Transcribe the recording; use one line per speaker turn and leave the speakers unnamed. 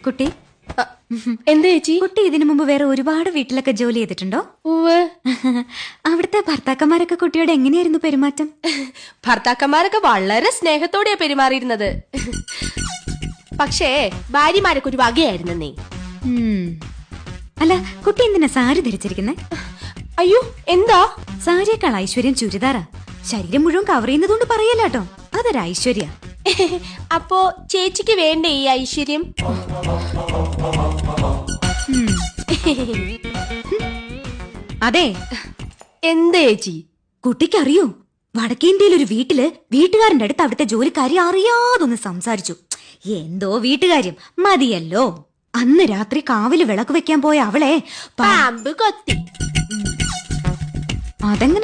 കുട്ടി
എന്താ ചേച്ചി?
കുട്ടി ഇതിനു മുമ്പ് വേറെ ഒരുപാട് വീട്ടിലൊക്കെ ജോലി ചെയ്തിട്ടുണ്ടോ? അവിടുത്തെ ഭർത്താക്കന്മാരൊക്കെ കുട്ടിയോട് എങ്ങനെയായിരുന്നു പെരുമാറ്റം?
ഭർത്താക്കന്മാരൊക്കെ വളരെ സ്നേഹത്തോടെയാ പെരുമാറിയിരുന്നത്. പക്ഷേ ഭാര്യമാരൊക്കെ ഒരു വകയായിരുന്നേ.
അല്ല, കുട്ടി എന്തിനാ സാരി ധരിച്ചിരിക്കുന്നേ?
അയ്യോ, എന്താ?
സാരിയേക്കാൾ ഐശ്വര്യം ചുരിദാറാ. ശരീരം മുഴുവൻ കവർ ചെയ്യുന്നതുകൊണ്ട് പറയല്ലോ, അതൊരു ഐശ്വര്യ.
അപ്പോ ചേച്ചിക്ക് വേണ്ടേ ഈ ഐശ്വര്യം?
അതെ.
എന്താ ചേച്ചി?
കുട്ടിക്കറിയോ, വടക്കേന്ത്യയിൽ ഒരു വീട്ടില് വീട്ടുകാരന്റെ അടുത്ത് അവിടുത്തെ ജോലിക്കാരി അറിയാതൊന്ന് സംസാരിച്ചു. എന്തോ വീട്ടുകാര്യം മതിയല്ലോ. അന്ന് രാത്രി കാവില് വിളക്ക് വെക്കാൻ പോയ അവളെ
പാമ്പ് കൊത്തി.
അതെങ്ങനെ